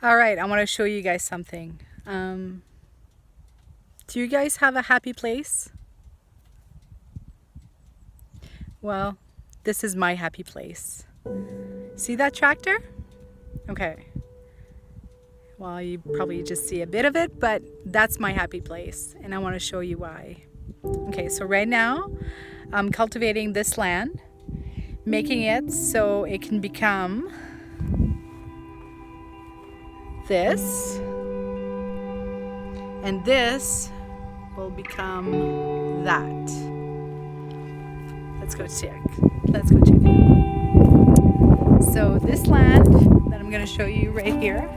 All right, I want to show you guys something. Do you guys have a happy place? Well, this is my happy place. See that tractor? Okay. Well, you probably just see a bit of it, but that's my happy place, and I want to show you why. Okay, so right now, I'm cultivating this land, making it so it can become this, and this will become that. Let's go check. Let's go check it out. So this land that I'm going to show you right here,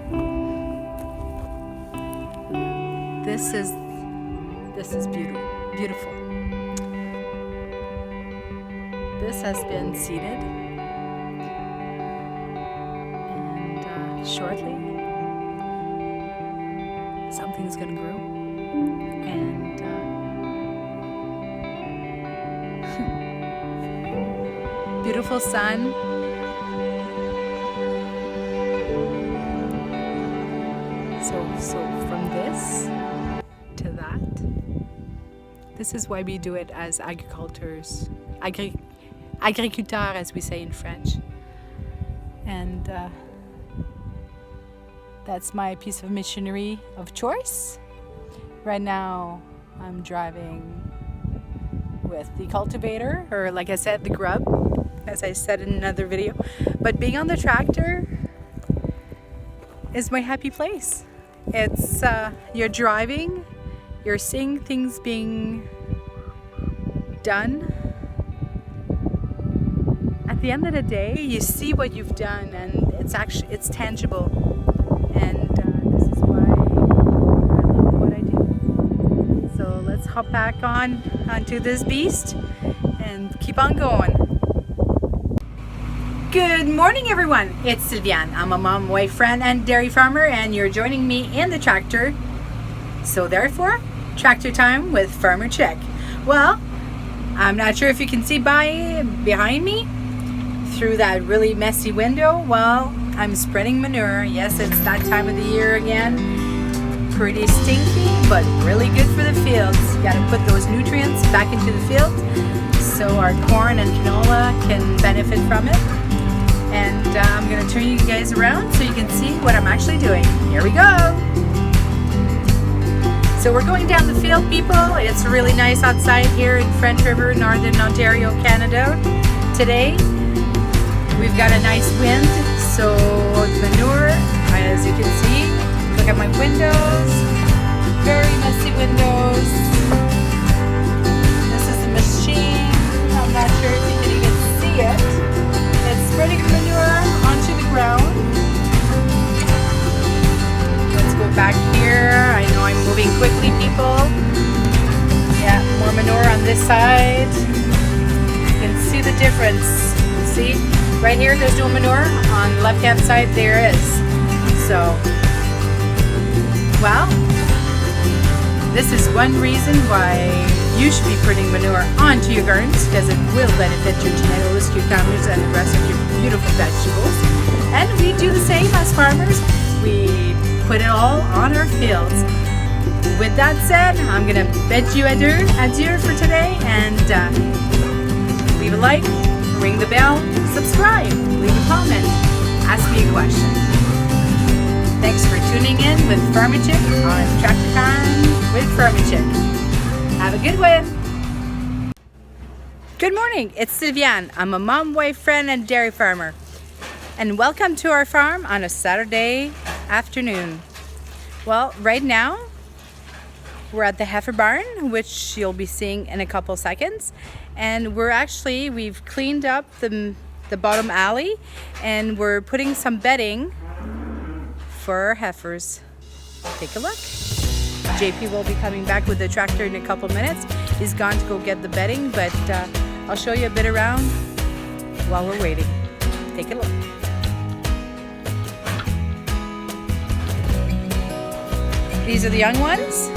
this is beautiful. This has been seeded, and shortly something's gonna grow, and beautiful sun. So from this to that, this is why we do it as agriculteurs, agriculteurs as we say in French, and that's my piece of machinery of choice. Right now I'm driving with the cultivator, or like I said, the grub, as I said in another video. But being on the tractor is my happy place. It's you're driving, you're seeing things being done. At the end of the day, you see what you've done, and it's tangible. And this is why I love what I do. So let's hop back onto this beast and keep on going. Good morning, everyone. It's Sylviane. I'm a mom, wife, friend, and dairy farmer, and you're joining me in the tractor. So therefore, tractor time with Farmer Chick. Well, I'm not sure if you can see behind me through that really messy window. Well, I'm spreading manure. Yes, it's that time of the year again. Pretty stinky, but really good for the fields. Got to put those nutrients back into the field so our corn and canola can benefit from it. And I'm going to turn you guys around so you can see what I'm actually doing. Here we go. So we're going down the field, people. It's really nice outside here in French River, Northern Ontario, Canada. Today, we've got a nice wind. So manure, as you can see, look at my windows, very messy windows. This is the machine. I'm not sure if you can even see it. It's spreading manure onto the ground. Let's go back here. I know I'm moving quickly, people. Yeah, more manure on this side. You can see the difference. See? Right here, there's no manure. On the left-hand side, there is. So, well, this is one reason why you should be putting manure onto your gardens, because it will benefit your tomatoes, cucumbers, and the rest of your beautiful vegetables. And we do the same as farmers. We put it all on our fields. With that said, I'm going to bid you adieu for today, and leave a like, ring the bell, subscribe, leave a comment, ask me a question. Thanks for tuning in with Farmer Chick on Tractor Time with Farmer Chick. Have a good one. Good morning, it's Sylviane. I'm a mom, wife, friend, and dairy farmer. And welcome to our farm on a Saturday afternoon. Well, right now, we're at the heifer barn, which you'll be seeing in a couple seconds. And we've cleaned up the bottom alley, and we're putting some bedding for our heifers. Take a look. JP will be coming back with the tractor in a couple minutes. He's gone to go get the bedding, but I'll show you a bit around while we're waiting. Take a look. These are the young ones.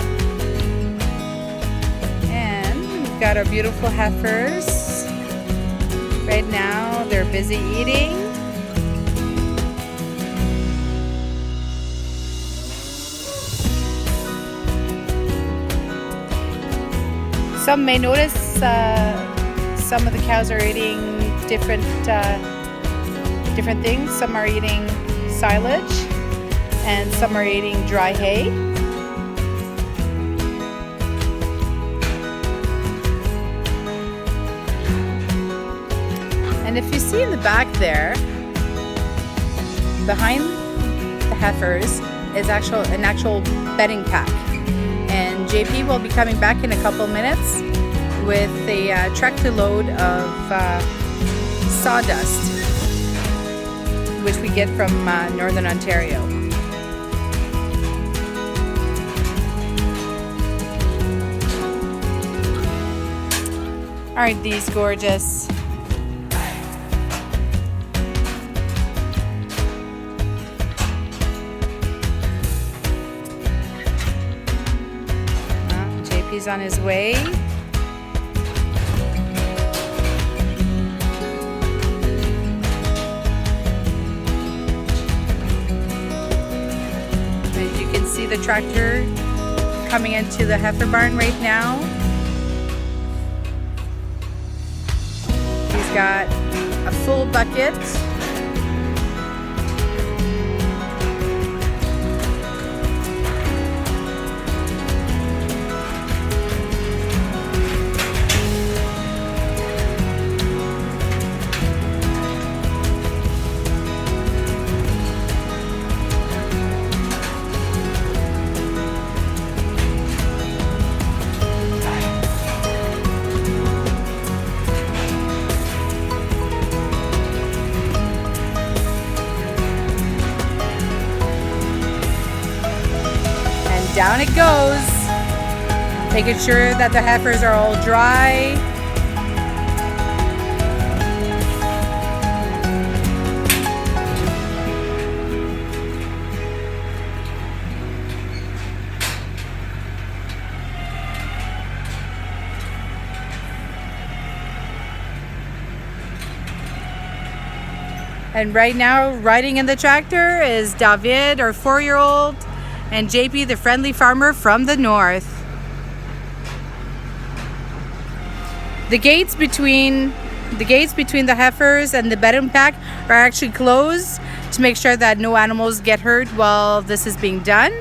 And we've got our beautiful heifers. Right now, they're busy eating. Some may notice some of the cows are eating different things. Some are eating silage and some are eating dry hay. And if you see in the back there, behind the heifers is an actual bedding pack. And JP will be coming back in a couple minutes with a tractor load of sawdust, which we get from Northern Ontario. Aren't these gorgeous? JP's on his way. And you can see the tractor coming into the heifer barn right now. He's got a full bucket. Down it goes, making sure that the heifers are all dry. And right now, riding in the tractor is David, our 4-year-old, and JP, the friendly farmer from the north. The gates between the heifers and the bedding pack are actually closed to make sure that no animals get hurt while this is being done.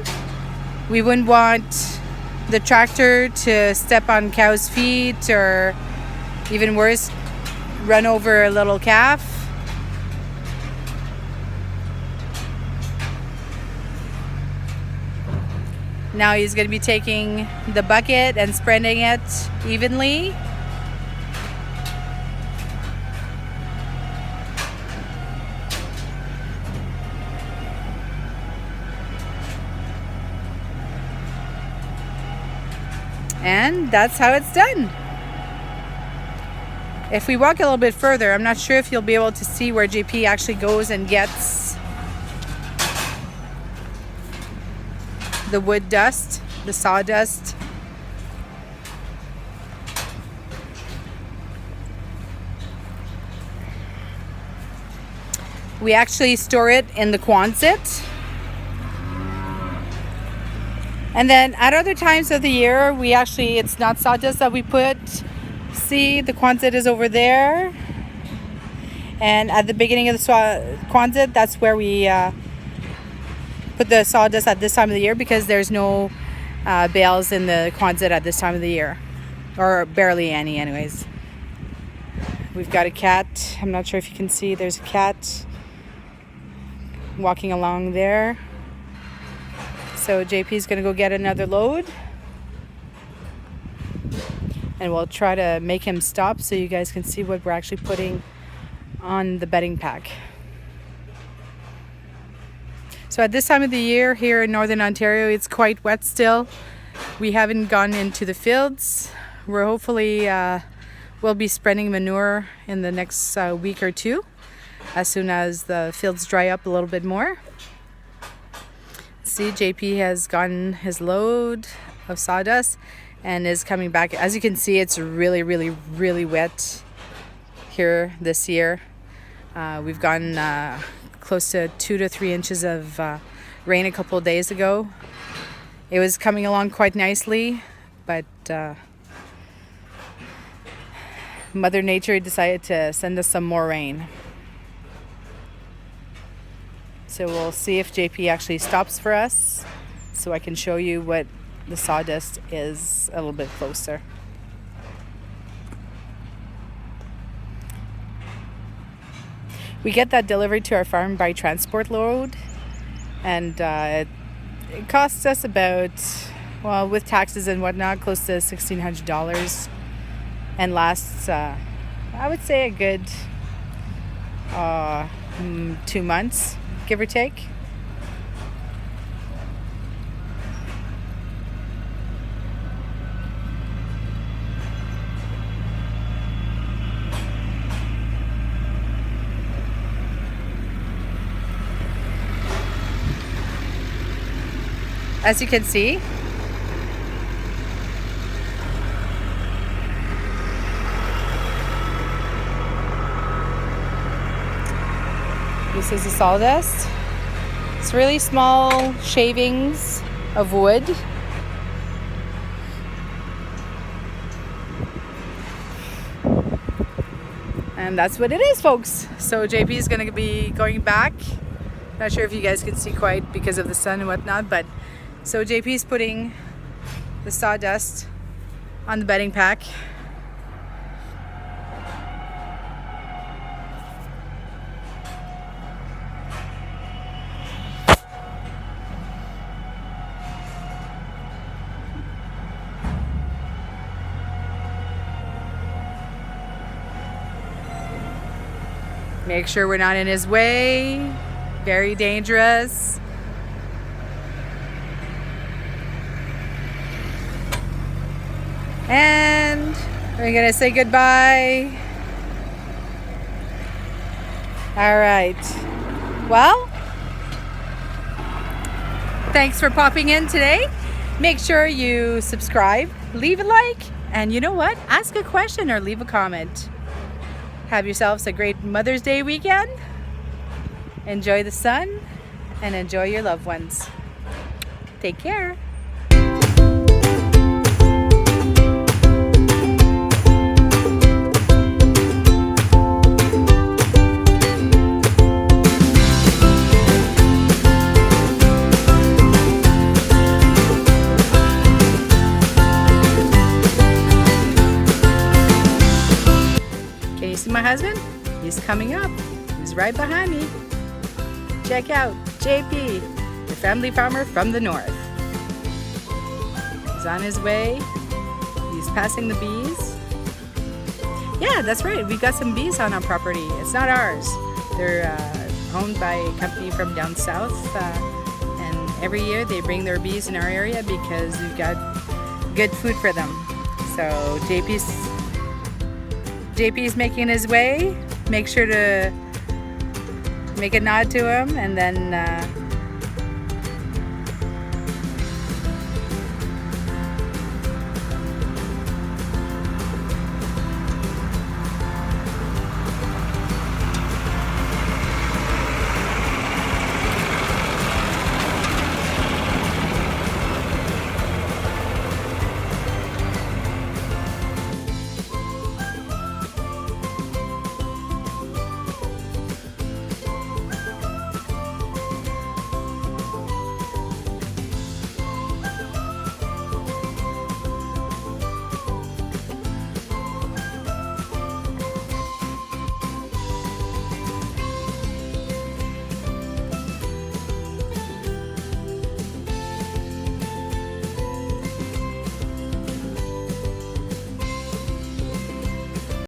We wouldn't want the tractor to step on cows' feet or, even worse, run over a little calf. Now he's going to be taking the bucket and spreading it evenly. And that's how it's done. If we walk a little bit further, I'm not sure if you'll be able to see where JP actually goes and gets the wood dust, the sawdust. We actually store it in the Quonset. And then at other times of the year, it's not sawdust that we put. See, the Quonset is over there. And at the beginning of the Quonset, that's where we put the sawdust at this time of the year, because there's no bales in the Quonset at this time of the year, or barely any anyways. We've got a cat. I'm not sure if you can see, there's a cat walking along there. So JP's gonna go get another load, and we'll try to make him stop so you guys can see what we're actually putting on the bedding pack. So at this time of the year here in Northern Ontario, it's quite wet still. We haven't gone into the fields. We're hopefully we'll be spreading manure in the next week or two, as soon as the fields dry up a little bit more. See, JP has gotten his load of sawdust and is coming back. As you can see, it's really, really, really wet here this year. We've gotten close to 2 to 3 inches of rain a couple of days ago. It was coming along quite nicely, but Mother Nature decided to send us some more rain. So we'll see if JP actually stops for us so I can show you what the sawdust is a little bit closer. We get that delivered to our farm by transport load, and it costs us about, well, with taxes and whatnot, close to $1,600, and lasts, I would say, a good 2 months, give or take. As you can see, this is the sawdust. It's really small shavings of wood. And that's what it is, folks. So JP is going to be going back. Not sure if you guys can see quite because of the sun and whatnot, but so JP is putting the sawdust on the bedding pack. Make sure we're not in his way. Very dangerous. And we're gonna say goodbye. All right. Well, thanks for popping in today. Make sure you subscribe, leave a like, and you know what? Ask a question or leave a comment. Have yourselves a great Mother's Day weekend. Enjoy the sun and enjoy your loved ones. Take care. Can you see my husband? He's coming up. He's right behind me. Check out JP, the family farmer from the north. He's on his way. He's passing the bees. Yeah, that's right. We've got some bees on our property. It's not ours. They're owned by a company from down south. And every year they bring their bees in our area because we've got good food for them. So JP's making his way. Make sure to make a nod to him and then